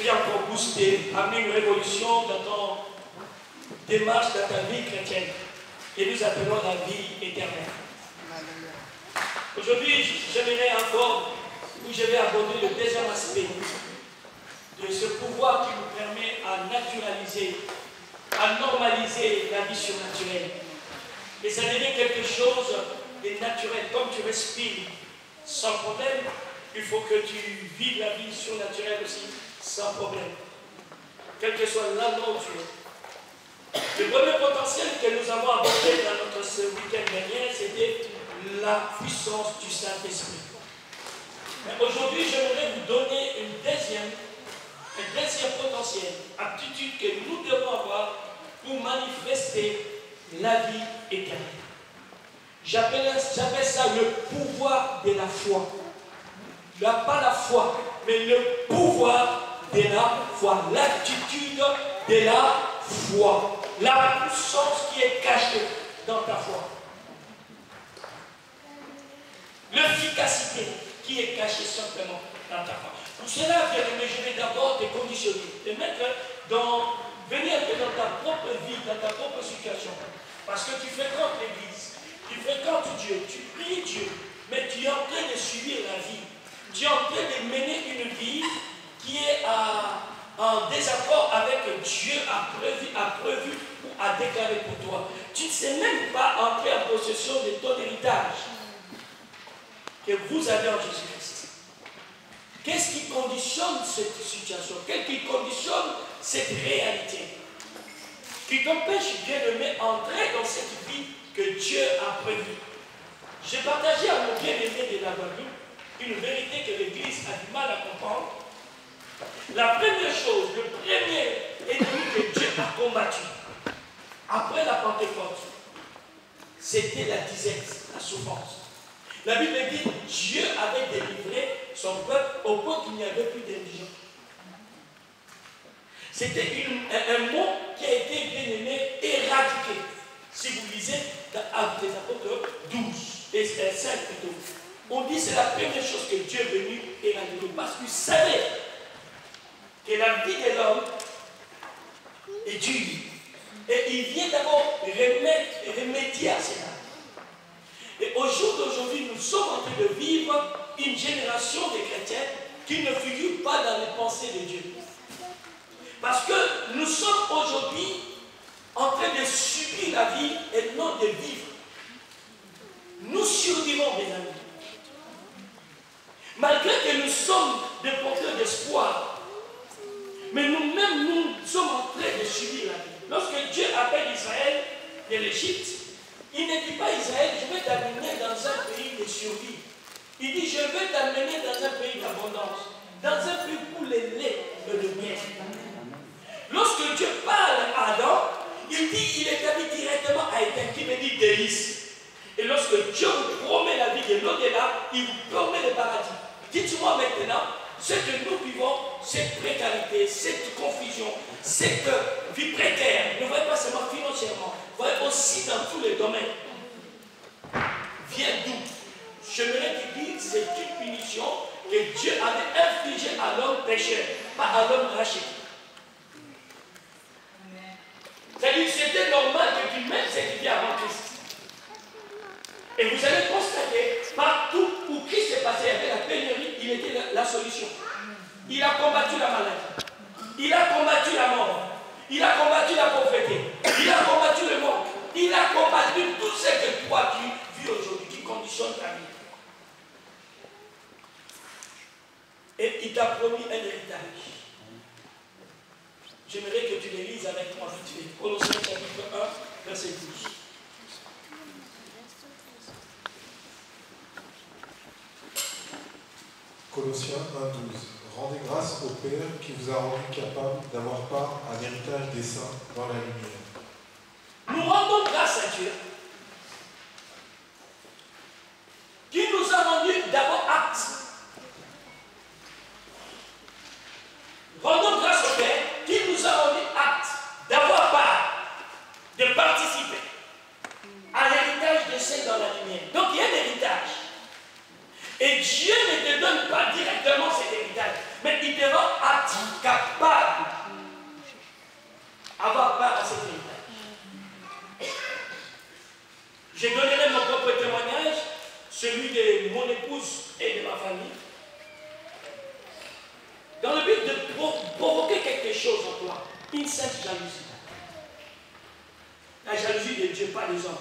vient encore booster, amener une révolution dans ton démarche, dans ta vie chrétienne. Et nous appelons la vie éternelle. Aujourd'hui, j'aimerais encore, où je vais aborder le deuxième aspect de ce pouvoir qui nous permet à naturaliser, à normaliser la vie surnaturelle. Et ça devient quelque chose de naturel. Comme tu respires sans problème, il faut que tu vives la vie surnaturelle aussi sans problème. Quel que soit l'endroit où tu es. Le premier potentiel que nous avons abordé dans notre ce week-end dernier, c'était la puissance du Saint-Esprit. Mais aujourd'hui, j'aimerais vous donner un deuxième potentiel, aptitude que nous devons avoir pour manifester la vie éternelle. J'appelle ça le pouvoir de la foi. Pas la foi, mais le pouvoir de la foi, l'attitude de la foi, la puissance qui est cachée dans ta foi. L'efficacité qui est cachée simplement dans ta foi. Pour cela, bien aimé, je vais d'abord te conditionner, te mettre venir dans ta propre vie, dans ta propre situation. Parce que tu fréquentes l'église, tu fréquentes Dieu, tu pries Dieu, mais tu es en train de subir la vie. Tu es en train de mener une vie qui est en désaccord avec Dieu a prévu ou a déclaré pour toi. Tu ne sais même pas entrer en possession de ton héritage que vous avez en Jésus-Christ. Qu'est-ce qui conditionne cette situation? Qu'est-ce qui conditionne cette réalité? Qui t'empêche, bien-aimé, d'entrer dans cette vie que Dieu a prévue. J'ai partagé à mon bien-aimé de la Guadeloupe une vérité que l'Église a du mal à comprendre. La première chose, le premier ennemi que Dieu a combattu après la Pentecôte, c'était la disette, la souffrance. La Bible dit que Dieu avait délivré son peuple au point qu'il n'y avait plus d'indigents. C'était un mot qui a été, bien aimé, éradiqué. Si vous lisez dans Actes des Apôtres 12 et 5 plutôt, on dit que c'est la première chose que Dieu est venu éradiquer parce qu'il savait que la vie de l'homme est dure. Et il vient d'abord remédier à cela. Et au jour d'aujourd'hui, nous sommes en train de vivre une génération de chrétiens qui ne figurent pas dans les pensées de Dieu. Parce que nous sommes aujourd'hui en train de subir la vie et non de vivre. Nous survivons, mes amis. Malgré que nous sommes des porteurs d'espoir, mais nous-mêmes, nous sommes en train de subir la vie. Lorsque Dieu appelle Israël de l'Égypte, il ne dit pas Israël, je vais t'amener dans un pays de survie. Il dit, je vais t'amener dans un pays d'abondance, dans un pays où le lait et le miel. Lorsque Dieu parle à Adam, il dit, il établit directement à Éden, qui me dit délice. Et lorsque Dieu vous promet la vie de l'au-delà, il vous promet le paradis. Dites-moi maintenant, ce que nous vivons, cette précarité, cette confusion, cette vie précaire, ne voyez pas seulement financièrement, voyez aussi dans tous les domaines, vient d'où? J'aimerais te dire, c'est une punition que Dieu avait infligée à l'homme pécheur, pas à l'homme racheté. C'est-à-dire que c'était normal que tu mettes cette vie avant Christ. Et vous allez constater, partout où Christ est passé, il y avait la pénurie, il était la solution. Il a combattu la maladie. Il a combattu la mort. Il a combattu la pauvreté. Il a combattu le manque. Il a combattu tout ce que toi tu vis aujourd'hui, qui conditionne ta vie. Et il t'a promis un héritage. J'aimerais que tu les lises avec moi vite fait. Colossiens chapitre 1, verset 12. Colossiens 1, 12. Rendez grâce au Père qui vous a rendu capable d'avoir part à l'héritage des saints dans la lumière. Nous rendons grâce à Dieu qui nous a rendu d'abord aptes. Rendons grâce au Père qui nous a rendu aptes d'avoir part, de participer à l'héritage des saints dans la lumière. Donc il y a un héritage. Et Dieu ne te donne pas directement cet héritage, mais il te rend apte, capable chose en toi. Une sainte jalousie. La jalousie de Dieu, pas des hommes.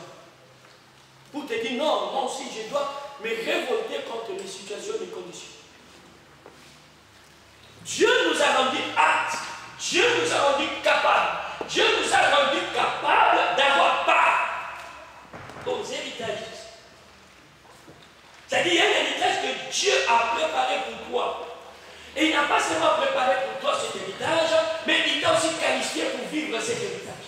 Pour te dire, non, moi aussi, je dois me révolter contre les situations et les conditions. Dieu nous a rendu aptes. Dieu nous a rendu capables. Dieu nous a rendu capables d'avoir part aux héritages. C'est-à-dire, il y a un héritage que Dieu a préparé pour toi. Et il n'a pas seulement préparé pour toi cet héritage, mais il t'a aussi qualifié pour vivre cet héritage.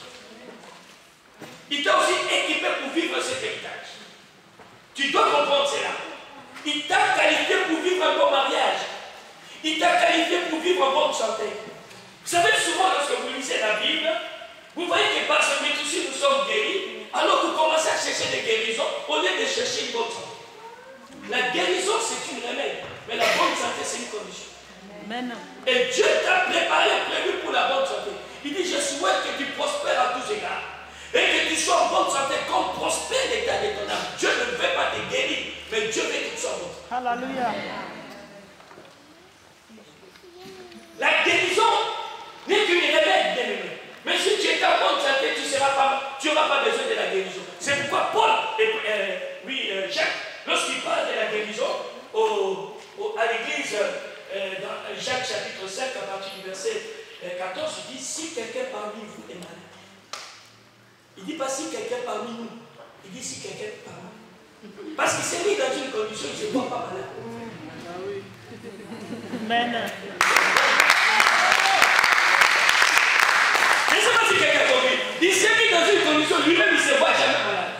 Il t'a aussi équipé pour vivre cet héritage. Tu dois comprendre cela. Il t'a qualifié pour vivre un bon mariage. Il t'a qualifié pour vivre en bonne santé. Vous savez, souvent, lorsque vous lisez la Bible, vous voyez que par ce métier, nous sommes guéris, alors vous commencez à chercher des guérisons au lieu de chercher une bonne santé. La guérison, c'est une remède, mais la bonne santé, c'est une condition. Amen. Et Dieu t'a préparé, prévu pour la bonne santé. Il dit, je souhaite que tu prospères à tous égards. Et que tu sois en bonne santé, comme prospère l'état de ton âme. Dieu ne veut pas te guérir, mais Dieu veut que tu sois bon. Alléluia. La guérison n'est qu'une remède, bien-aimé. Mais si tu es en bonne santé, tu n'auras pas besoin de la guérison. C'est pourquoi Paul, Jacques, lorsqu'il parle de la guérison à l'église, dans Jacques chapitre 5, à partir du verset 14, il dit, si quelqu'un parmi vous est malade, il ne dit pas si quelqu'un parmi nous, il dit si quelqu'un parmi nous. Parce qu'il s'est mis dans une condition, il ne se voit pas malade. Amen. Je ne sais pas si quelqu'un a compris. Il s'est mis dans une condition, lui-même il ne se voit jamais malade.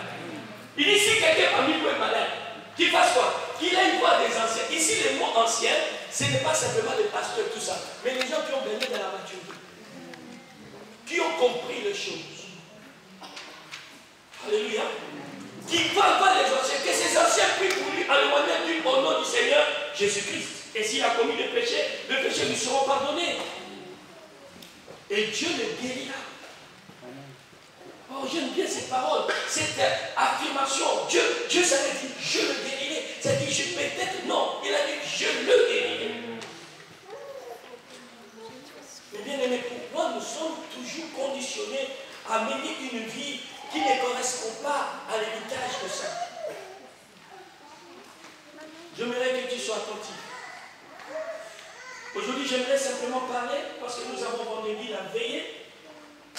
Il dit si quelqu'un parmi vous est malade, qu'il fasse quoi? Qu'il ait une voix des anciens. Ici, les mots anciens, ce n'est pas simplement des pasteurs, tout ça, mais les gens qui ont baigné dans la maturité, qui ont compris les choses. Alléluia. Qui parle pas les anciens, que ces anciens prient pour lui en le moyen du au nom du Seigneur Jésus-Christ. Et s'il a commis des péchés, les péchés lui seront pardonnés. Et Dieu le guérira. Oh, j'aime bien cette parole, cette affirmation. Dieu s'avait dit, je le guérirai. C'est-à-dire, peut-être non. Il a dit, je le guérirai. Mais bien aimé, pourquoi nous sommes toujours conditionnés à mener une vie qui ne correspond pas à l'héritage de ça? J'aimerais que tu sois attentif. Aujourd'hui, j'aimerais simplement parler, parce que nous avons vendredi la veillée,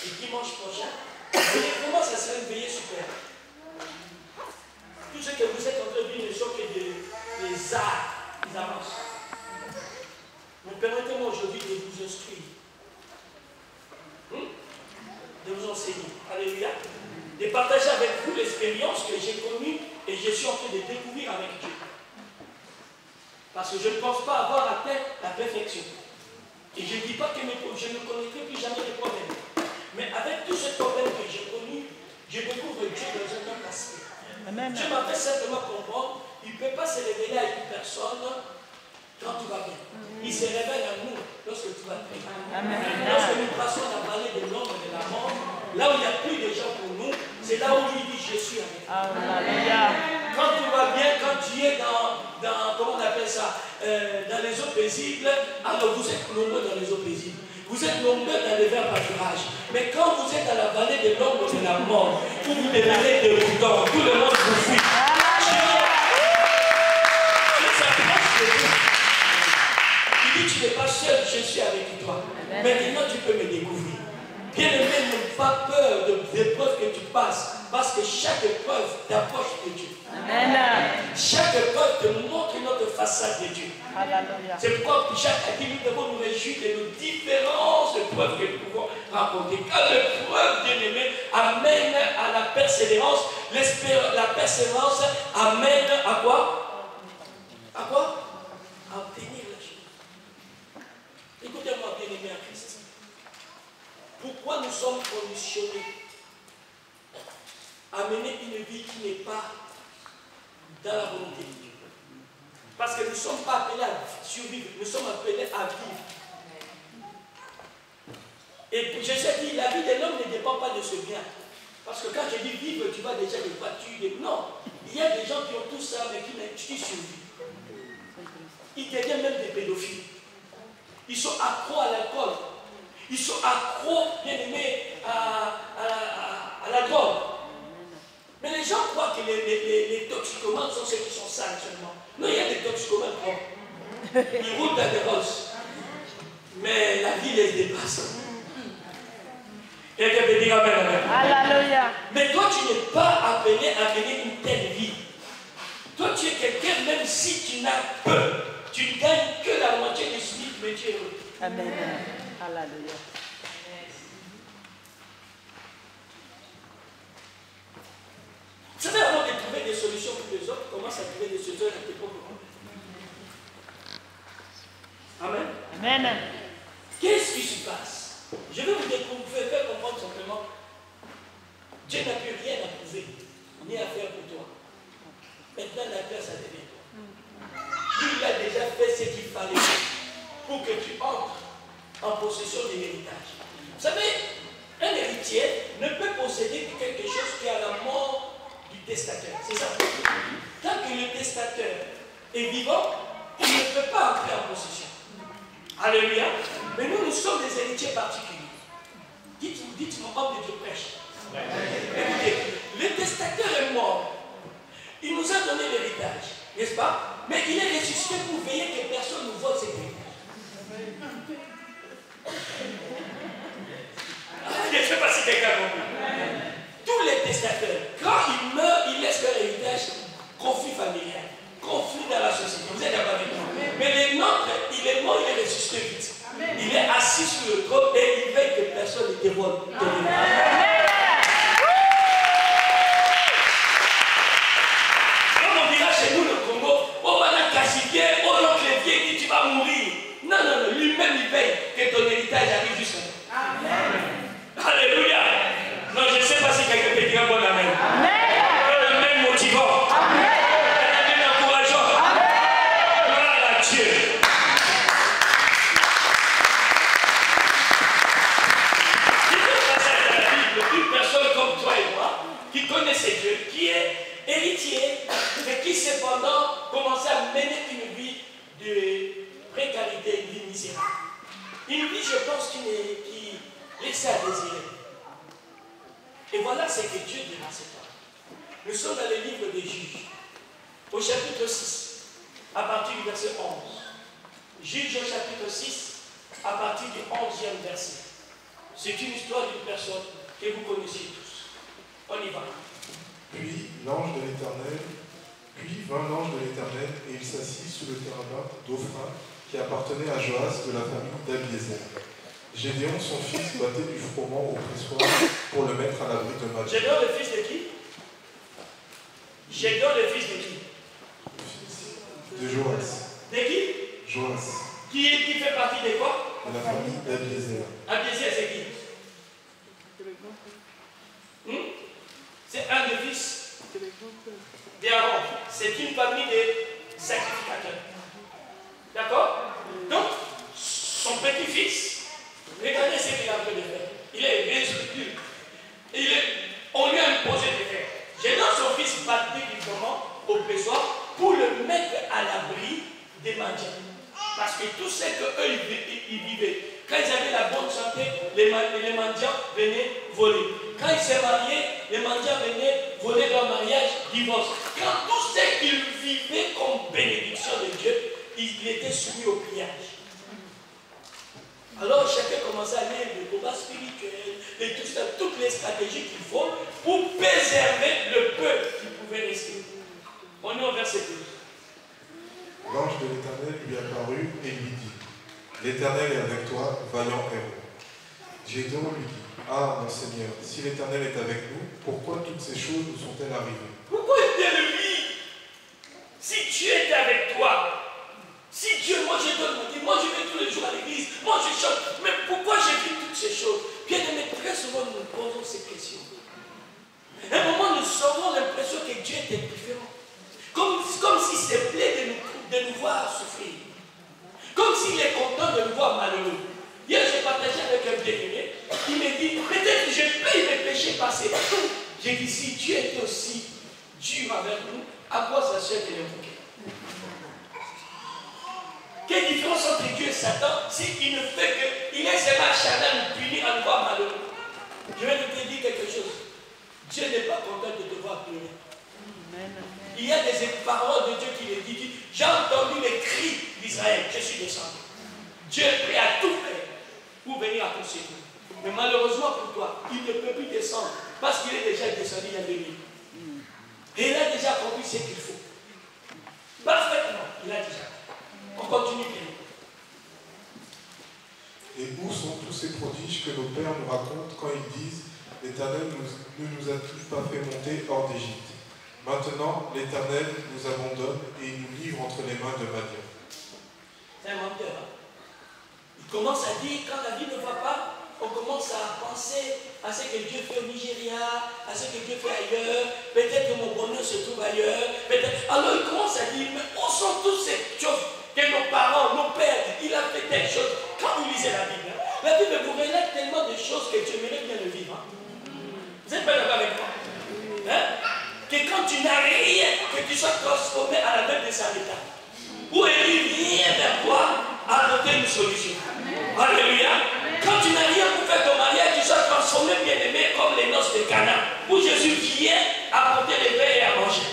et dimanche prochain. Vraiment, ça serait une veillée super. Tout ce que vous êtes en train de vivre ne sont que des arts qui avancent. Mais permettez-moi aujourd'hui de vous instruire, de vous enseigner. Alléluia. De partager avec vous l'expérience que j'ai connue et je suis en train de découvrir avec Dieu. Parce que je ne pense pas avoir atteint la perfection. Et je ne dis pas que je ne connaîtrai plus jamais de problèmes. Mais avec tous ces problèmes que j'ai connus, je découvre Dieu dans un autre aspect. Amen. Dieu m'a fait simplement comprendre, il ne peut pas se révéler à une personne quand tout va bien. Il se révèle à nous lorsque tout va bien. Amen. Lorsque nous passons la vallée de l'ombre et de la mort, là où il n'y a plus de gens pour nous, c'est là où lui dit je suis avec vous. Quand tout va bien, quand tu es dans comment on appelle ça, dans les eaux paisibles, alors vous êtes nombreux dans les eaux paisibles. Vous êtes nombreux dans les verts pâturages. Mais quand vous êtes dans la vallée de l'ombre de la mort, où vous devenez déroutant, tout le monde vous fuit. Dieu s'approche de vous. Il dit, tu n'es pas seul, je suis avec toi. Maintenant, tu peux me découvrir. Bien-aimé, n'aie pas peur des épreuves que tu passes, parce que chaque épreuve t'approche de Dieu. Amen. Chaque épreuve te montre notre façade de Dieu. C'est pourquoi Jacques a dit, nous devons nous réjouir de nos différentes épreuves que nous pouvons rencontrer. Car l'épreuve, bien-aimé, amène à la persévérance. La persévérance amène à quoi? À quoi? À obtenir la chose. Écoutez-moi, bien-aimé en Christ. Pourquoi nous sommes conditionnés à mener une vie qui n'est pas dans la volonté de Dieu? Parce que nous ne sommes pas appelés à survivre, nous sommes appelés à vivre. Et je sais que la vie de l'homme ne dépend pas de ce bien. Parce que quand je dis vivre, tu vois déjà des voitures. Non, il y a des gens qui ont tout ça, mais qui survivent. Ils deviennent même des pédophiles. Ils sont accros à l'alcool. Ils sont trop bien aimé à la drogue. Mais les gens croient que les toxicomanes sont ceux qui sont sales seulement. Non, il y a des toxicomanes propres. Ils roulent dans des roses. Mais la vie les dépasse. Quelqu'un peut dire amen, amen. Alléluia. Mais toi, tu n'es pas appelé à mener une telle vie. Toi, tu es quelqu'un, même si tu n'as peu, tu ne gagnes que la moitié du SMIC, mais tu es heureux. Amen. Alléluia. Vous savez, avant de trouver des solutions pour les autres, commence à trouver des solutions avec tes propres mains. Amen. Amen. Qu'est-ce qui se passe? Je vais vous faire comprendre simplement. Dieu n'a plus rien à prouver, ni à faire pour toi. Maintenant, la place à devient toi. Il a déjà fait ce qu'il fallait pour que tu entres en possession de l'héritage. Vous savez, un héritier ne peut posséder que quelque chose qui est à la mort du testateur. C'est ça. Tant que le testateur est vivant, il ne peut pas entrer en possession. Alléluia. Mais nous sommes des héritiers particuliers. Dites-moi, homme de Dieu prêche. Écoutez, le testateur est mort. Il nous a donné l'héritage, n'est-ce pas? Mais il est ressuscité pour veiller que personne ne vole cet héritage. Je ne sais pas si quelqu'un comprend. Tous les testateurs, quand ils meurent, ils laissent leur héritage, conflit familial, conflit dans la société. Vous êtes d'accord avec moi? Mais les nôtres, il est mort, il est ressuscité vite. Il est assis sur le trône et il veille que personne ne dévoile. Comme on dira chez nous le Congo, oh voilà Cassivier, oh l'oncle vieux dit tu vas mourir. Non, non, non, lui-même il veille que ton héritage arrive jusqu'à toi. Alléluia. Non, je ne sais pas si quelqu'un peut dire un bon amen. Le même motivant. Le même encourageant. Gloire à Dieu. Une personne comme toi et moi, qui connaissait Dieu, qui est héritier, mais qui cependant commençait à mener une vie de précarité, une vie misérable. Une vie, je pense, qui laissait à désirer. Et voilà ce que Dieu dit dans cette heure. Nous sommes dans le livre des Juges, au chapitre 6, à partir du verset 11. Juges au chapitre 6, à partir du 11e verset. C'est une histoire d'une personne que vous connaissez tous. On y va. Puis l'ange de l'Éternel, puis vint l'ange de l'Éternel, et il s'assit sous le térabin d'Ophra, qui appartenait à Joas de la famille d'Abiézer. Gédéon, son fils, battait du froment au pressoir pour le mettre à l'abri de Madian. Gédéon, le fils de qui? Gédéon, le fils de qui? Le fils de Joas. De qui? Joas. Qui fait partie de quoi? De la famille d'Abiézer. Abiézer, c'est qui? C'est un des fils d'Aaron. C'est une famille de sacrificateurs. D'accord? Donc, son petit-fils, regardez ce qu'il a fait de faire. Il est instructeur. On lui a imposé de faire. J'ai dans son fils battu du froment au pressoir pour le mettre à l'abri des mendiants. Parce que tout ce qu'eux ils vivaient, quand ils avaient la bonne santé, les mendiants venaient voler. Quand ils se mariaient, les mendiants venaient voler leur mariage, divorce. Quand tout ce qu'ils vivaient comme bénédiction de Dieu, ils étaient soumis au pillage. Alors chacun commençait à lire le combat spirituel et tout ça, toutes les stratégies qu'il faut pour préserver le peuple qui pouvait rester. On est au verset 12. L'ange de l'Éternel lui apparut et lui dit, l'Éternel est avec toi, vaillant héros. Gédéon lui dit, ah mon Seigneur, si l'Éternel est avec nous, pourquoi toutes ces choses nous sont-elles arrivées? Pourquoi bien-aimé? Si Dieu est avec toi, si Dieu, moi je donne ma vie, moi je vais tous les jours à l'église, moi je chante, mais pourquoi j'ai vu toutes ces choses? Bien-aimé, très souvent nous nous posons ces questions. À un moment, nous avons l'impression que Dieu était différent. Comme s'il se plaît de nous voir souffrir. Comme s'il est content de nous voir malheureux. Hier, j'ai partagé avec un bien-aimé, il me dit, peut-être que je paye mes péchés passés. J'ai dit, si Dieu est aussi dur avec nous, à quoi ça sert de l'invoquer? Quelle différence entre Dieu et Satan s'il ne fait qu'il est seulement charnel, nous punir à nous voir Je vais te dire quelque chose. Dieu n'est pas content de te voir pleurer. Il y a des paroles de Dieu qui le disent. J'ai entendu les cris d'Israël. Je suis descendu. Dieu est prêt à tout faire pour venir à ton secours. Mais malheureusement pour toi, il ne peut plus descendre parce qu'il est déjà descendu il y a 2000. Et il a déjà compris ce qu'il faut. Parfaitement, il a déjà. On continue. Et où sont tous ces prodiges que nos pères nous racontent quand ils disent « L'Éternel ne nous a-t-il pas fait monter hors d'Égypte? Maintenant, l'Éternel nous abandonne et il nous livre entre les mains de Madian. » C'est un menteur. Hein? Il commence à dire, quand la vie ne va pas, on commence à penser à ce que Dieu fait au Nigeria, à ce que Dieu fait ailleurs. Peut-être que mon bonheur se trouve ailleurs. Alors il commence à dire, mais où sont toutes ces choses que nos parents, nos pères, il a fait telle chose. Quand vous lisez la Bible, la Bible vous relève tellement de choses que tu aimerais bien le vivre. Hein? Vous êtes pas d'accord avec moi? Hein? Que quand tu n'as rien, que tu sois transformé à la bête de Sarita. Ou Élie vient vers toi apporter une solution. Alléluia. Quand tu n'as rien pour faire ton mariage, tu sois transformé bien aimé comme les noces de Cana. Où Jésus vient apporter les pains et à manger.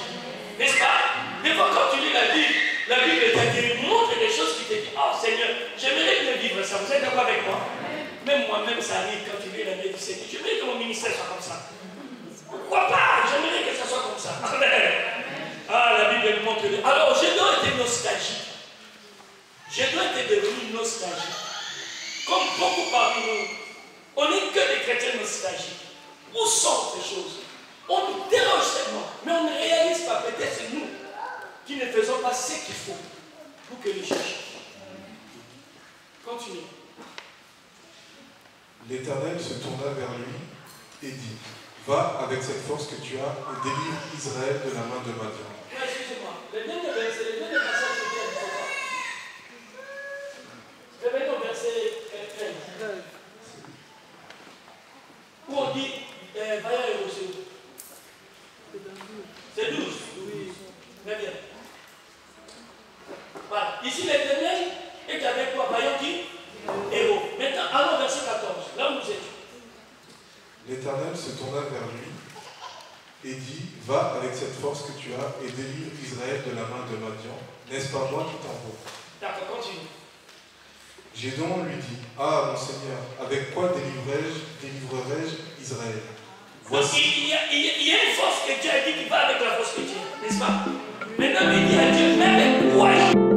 N'est-ce pas? Des fois quand tu lis la Bible te montre des choses qui te disent, oh Seigneur, j'aimerais bien vivre ça. Vous êtes d'accord avec moi? Même moi-même, ça arrive quand tu lis la Bible du Seigneur. J'aimerais que mon ministère soit comme ça. Pourquoi pas? J'aimerais que ça soit comme ça. Ah, la Bible me montre. Alors, je dois être nostalgique. Je dois être devenu nostalgique. Comme beaucoup parmi nous, on n'est que des chrétiens nostalgiques. Où sont ces choses? On nous dérange tellement, mais on ne réalise pas. Peut-être c'est nous qui ne faisons pas ce qu'il faut pour que les cherchions. Continue. L'Éternel se tourna vers lui et dit, « Va avec cette force que tu as et délivre Israël de la main de Madian. » Excusez-moi, le dernier verset, le dernier passage que tu as dit, c'est quoi? Revenons au verset 13. Où on dit, Vaillant et Rousseau. C'est 12. Oui. Très bien. Voilà. Ici, l'Éternel est avec toi, Vaillant qui? Héros. Maintenant, allons au verset 14. Là où nous étions. L'Éternel se tourna vers lui et dit, « Va avec cette force que tu as et délivre Israël de la main de Madian. N'est-ce pas moi qui t'envoie? » D'accord, continue. Gédéon lui dit, « Ah, mon Seigneur, avec quoi délivrerai-je Israël? Voici. » Il y a une force que Dieu a dit qui va avec la force que Dieu a, n'est-ce pas? Maintenant, il dit à Dieu, mais avec quoi?